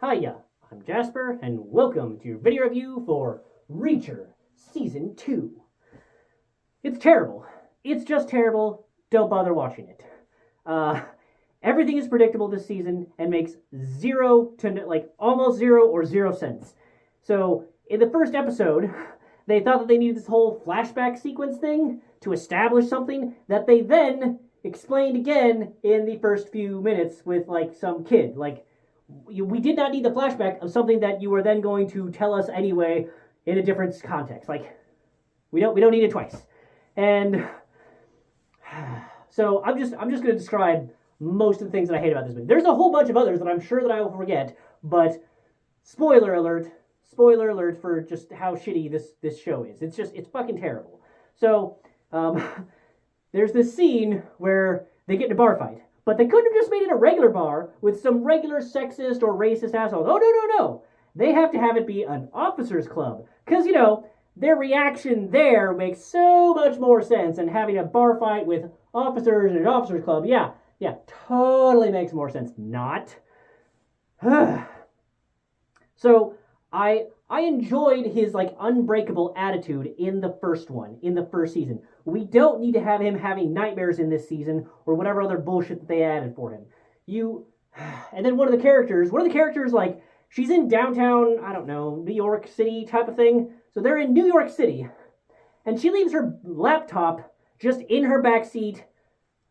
Hiya, I'm Jasper, and welcome to your video review for Reacher Season 2. It's terrible. It's just terrible. Don't bother watching it. Uh, Everything is predictable this season and makes zero to almost zero or 0 cents. So, in the first episode, they thought that they needed this whole flashback sequence thing to establish something that they then explained again in the first few minutes with some kid. We did not need the flashback of something that you were then going to tell us anyway in a different context. We don't need it twice. And so I'm just going to describe most of the things that I hate about this movie. There's a whole bunch of others that I'm sure that I will forget, but spoiler alert for just how shitty this show is. It's fucking terrible. So there's this scene where they get in a bar fight. But they couldn't have just made it a regular bar with some regular sexist or racist assholes. Oh, no. They have to have it be an officers club. Because, their reaction there makes so much more sense. And having a bar fight with officers in an officers club, yeah, totally makes more sense. Not. So, I enjoyed his unbreakable attitude in the first season. We don't need to have him having nightmares in this season or whatever other bullshit that they added for him. And then one of the characters, she's in downtown, I don't know, New York City type of thing. So they're in New York City, and she leaves her laptop just in her back seat,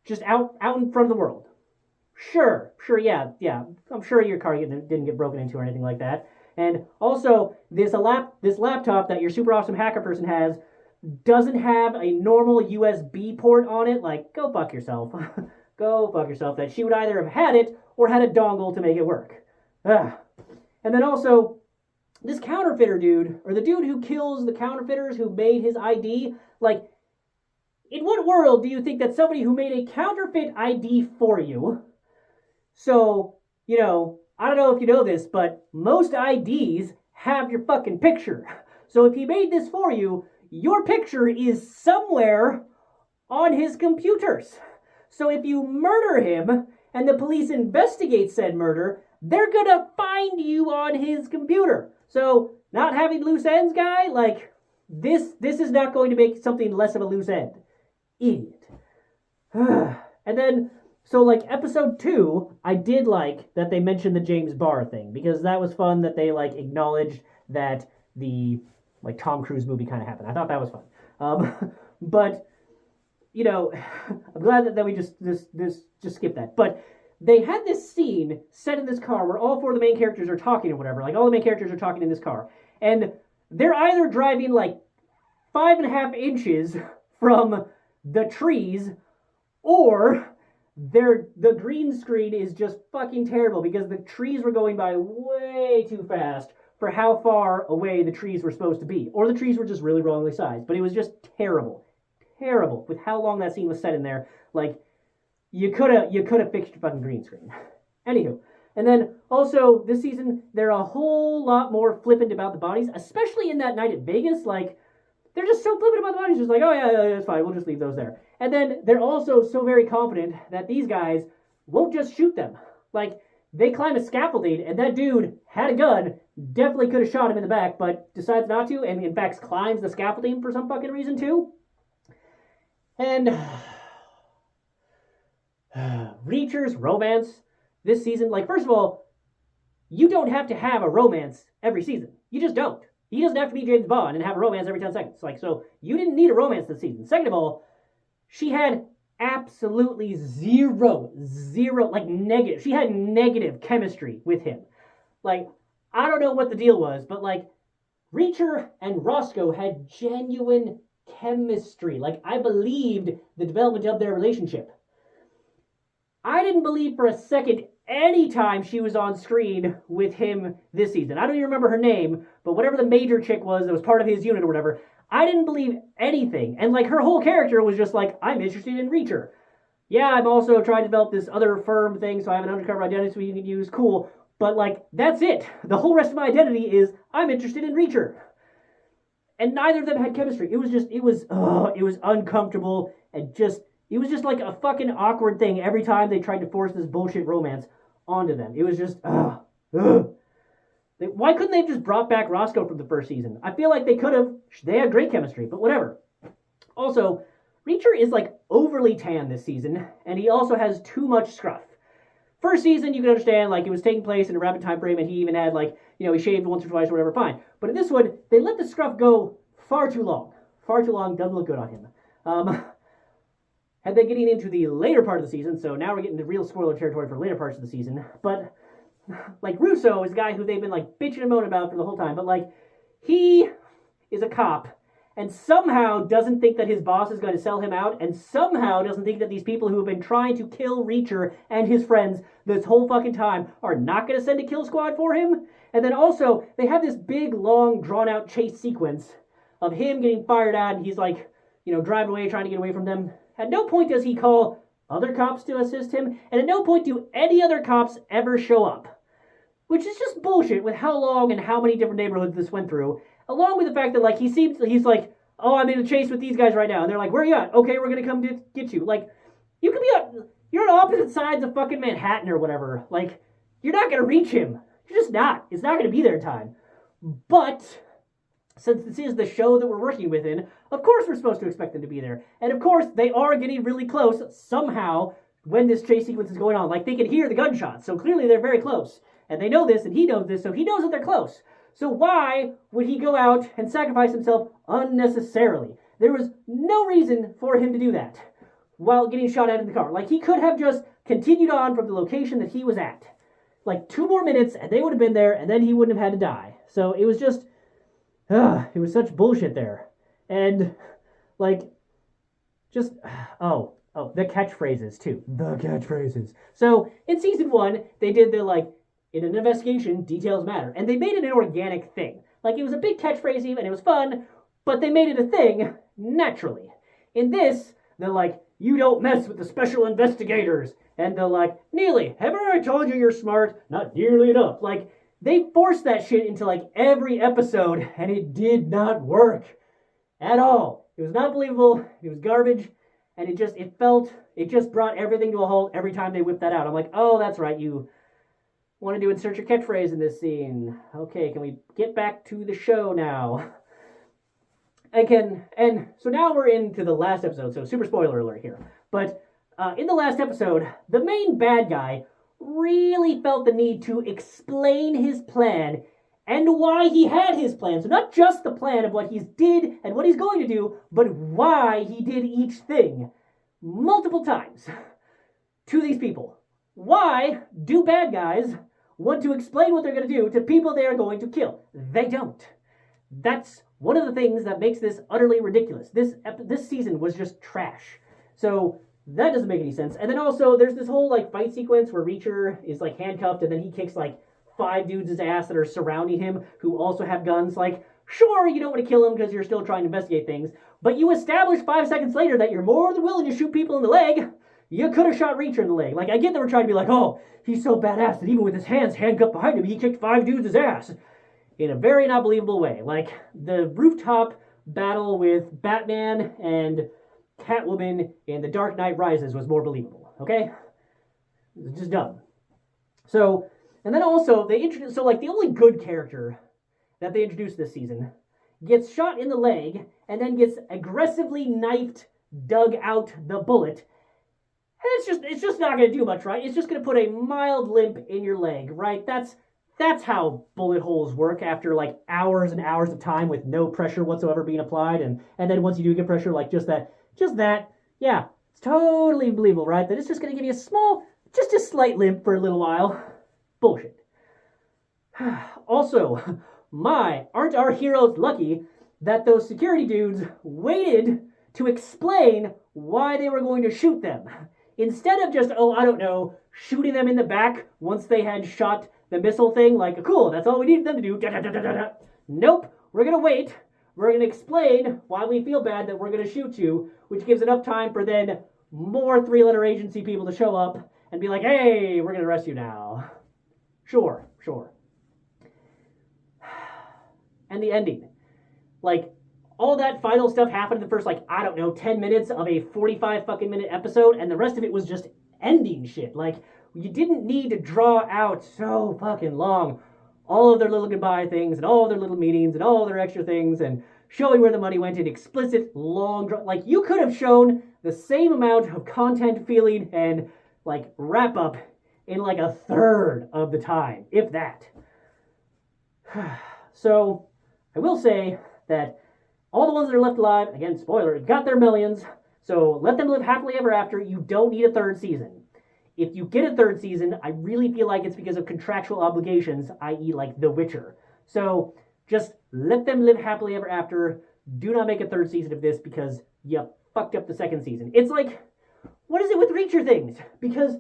just out in front of the world. Sure, yeah. I'm sure your car didn't get broken into or anything like that. And also, this laptop that your super awesome hacker person has doesn't have a normal USB port on it. Go fuck yourself. Go fuck yourself. That she would either have had it or had a dongle to make it work. Ugh. And then also, this counterfeiter dude, or the dude who kills the counterfeiters who made his ID, in what world do you think that somebody who made a counterfeit ID for you, so, I don't know if you know this, but most IDs have your fucking picture. So if he made this for you, your picture is somewhere on his computers. So if you murder him and the police investigate said murder, they're gonna find you on his computer. So not having loose ends, guy, this is not going to make something less of a loose end. Idiot. And then, so episode 2, I did like that they mentioned the James Barr thing, because that was fun that they acknowledged that the Tom Cruise movie kind of happened. I thought that was fun. But I'm glad that we just skipped that. But they had this scene set in this car where all 4 of the main characters are talking or whatever. All the main characters are talking in this car, and they're either driving 5.5 inches from the trees, or the green screen is just fucking terrible because the trees were going by way too fast for how far away the trees were supposed to be. Or the trees were just really wrongly sized. But it was just terrible. Terrible with how long that scene was set in there. You could have fixed your fucking green screen. Anywho. And then also this season they're a whole lot more flippant about the bodies, especially in that night at Vegas. They're just so flippant about the bodies, just oh yeah, it's fine, we'll just leave those there. And then they're also so very confident that these guys won't just shoot them. They climb a scaffolding, and that dude had a gun, definitely could have shot him in the back, but decides not to, and in fact climbs the scaffolding for some fucking reason too. And Reacher's romance this season, first of all, you don't have to have a romance every season. You just don't. He doesn't have to be James Bond and have a romance every 10 seconds. So you didn't need a romance this season. Second of all, she had absolutely zero, negative. She had negative chemistry with him. I don't know what the deal was, but Reacher and Roscoe had genuine chemistry. I believed the development of their relationship. I didn't believe for a second any time she was on screen with him this season. I don't even remember her name, but whatever the major chick was that was part of his unit or whatever, I didn't believe anything. And her whole character was just I'm interested in Reacher. Yeah, I'm also trying to develop this other firm thing, so I have an undercover identity so you can use. Cool. But that's it. The whole rest of my identity is I'm interested in Reacher. And neither of them had chemistry. It was uncomfortable and just It was just like a fucking awkward thing every time they tried to force this bullshit romance onto them. It was just, ugh. Why couldn't they have just brought back Roscoe from the first season? I feel like they could have. They had great chemistry, but whatever. Also, Reacher is like overly tan this season, and he also has too much scruff. First season, you can understand, like, it was taking place in a rapid time frame, and he even had, like, he shaved once or twice or whatever, fine. But in this one, they let the scruff go far too long. Far too long, doesn't look good on him. And then getting into the later part of the season, so now we're getting to real spoiler territory for later parts of the season, but, like, Russo is a guy who they've been, like, bitching and moaning about for the whole time, but, like, he is a cop, and somehow doesn't think that his boss is going to sell him out, and somehow doesn't think that these people who have been trying to kill Reacher and his friends this whole fucking time are not going to send a kill squad for him. And then also, they have this big, long, drawn-out chase sequence of him getting fired at, and he's like, driving away, trying to get away from them. At no point does he call other cops to assist him, and at no point do any other cops ever show up. Which is just bullshit with how long and how many different neighborhoods this went through. Along with the fact that, like, he's like, oh, I'm in a chase with these guys right now. And they're like, where are you at? Okay, we're going to come get you. Like, you could be you're on opposite sides of fucking Manhattan or whatever. Like, you're not going to reach him. You're just not. It's not going to be there in time. But, since this is the show that we're working within, of course we're supposed to expect them to be there. And of course, they are getting really close somehow when this chase sequence is going on. Like, they can hear the gunshots. So clearly they're very close. And they know this, and he knows this, so he knows that they're close. So why would he go out and sacrifice himself unnecessarily? There was no reason for him to do that while getting shot at in the car. Like, he could have just continued on from the location that he was at. Like, 2 more minutes, and they would have been there, and then he wouldn't have had to die. So it was just, it was such bullshit there. And, like, just, the catchphrases, too. The catchphrases. So, in season 1, they did the, like, in an investigation, details matter. And they made it an organic thing. Like, it was a big catchphrase even, it was fun, but they made it a thing naturally. In this, they're like, you don't mess with the special investigators. And they're like, Neely, haven't I told you you're smart? Not nearly enough. Like, they forced that shit into, like, every episode, and it did not work at all. It was not believable, it was garbage, and it just brought everything to a halt every time they whipped that out. I'm like, oh, that's right, you wanted to insert your catchphrase in this scene. Okay, can we get back to the show now? And so now we're into the last episode, so super spoiler alert here. But in the last episode, the main bad guy really felt the need to explain his plan and why he had his plan. So not just the plan of what he did and what he's going to do, but why he did each thing multiple times to these people. Why do bad guys want to explain what they're going to do to people they are going to kill? They don't. That's one of the things that makes this utterly ridiculous. This season was just trash. So that doesn't make any sense. And then also there's this whole like fight sequence where Reacher is like handcuffed and then he kicks like 5 dudes' ass that are surrounding him who also have guns. Like, sure, you don't want to kill him because you're still trying to investigate things, but you establish 5 seconds later that you're more than willing to shoot people in the leg. You could have shot Reacher in the leg. Like, I get that we're trying to be like, oh, he's so badass that even with his hands handcuffed behind him, he kicked 5 dudes' ass. In a very not believable way. Like, the rooftop battle with Batman and Catwoman in The Dark Knight Rises was more believable, okay? It's just dumb. So, and then also, they introduced, so like, the only good character that they introduced this season gets shot in the leg and then gets aggressively knifed, dug out the bullet. And it's just not going to do much, right? It's just going to put a mild limp in your leg, right? That's how bullet holes work after like hours and hours of time with no pressure whatsoever being applied. And then once you do get pressure, like just that, yeah, it's totally believable, right? That it's just going to give you a small, just a slight limp for a little while. Bullshit. Also, aren't our heroes lucky that those security dudes waited to explain why they were going to shoot them? Instead of just, oh, I don't know, shooting them in the back once they had shot the missile thing, like, cool, that's all we needed them to do. Da-da-da-da-da. Nope, we're going to wait. We're going to explain why we feel bad that we're going to shoot you, which gives enough time for then more 3-letter agency people to show up and be like, hey, we're going to arrest you now. Sure. And the ending. Like, all that final stuff happened in the first, like, I don't know, 10 minutes of a 45 fucking minute episode, and the rest of it was just ending shit. Like, you didn't need to draw out so fucking long all of their little goodbye things and all of their little meetings and all of their extra things and showing where the money went in explicit long like you could have shown the same amount of content feeling and like wrap up in like a third of the time, if that. So I will say that all the ones that are left alive, again, spoiler, got their millions, so let them live happily ever after. You don't need a third season. If you get a third season, I really feel like it's because of contractual obligations, i.e. like The Witcher. So just let them live happily ever after. Do not make a third season of this because you fucked up the second season. It's like, what is it with Reacher things? Because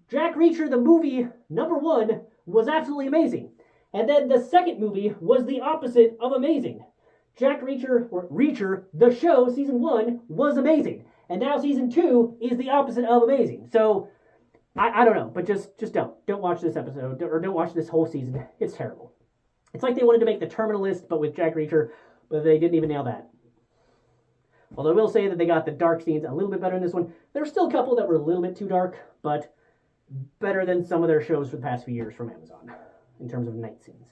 Jack Reacher, the movie, #1, was absolutely amazing. And then the second movie was the opposite of amazing. Jack Reacher, or Reacher, the show, season 1, was amazing. And now season 2 is the opposite of amazing. So, I don't know, but just don't. Don't watch this episode, or don't watch this whole season. It's terrible. It's like they wanted to make The Terminal List, but with Jack Reacher, but they didn't even nail that. Although I will say that they got the dark scenes a little bit better in this one. There were still a couple that were a little bit too dark, but better than some of their shows for the past few years from Amazon, in terms of night scenes.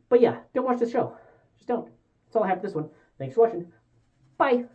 But yeah, don't watch this show. Just don't. That's all I have for this one. Thanks for watching. Bye.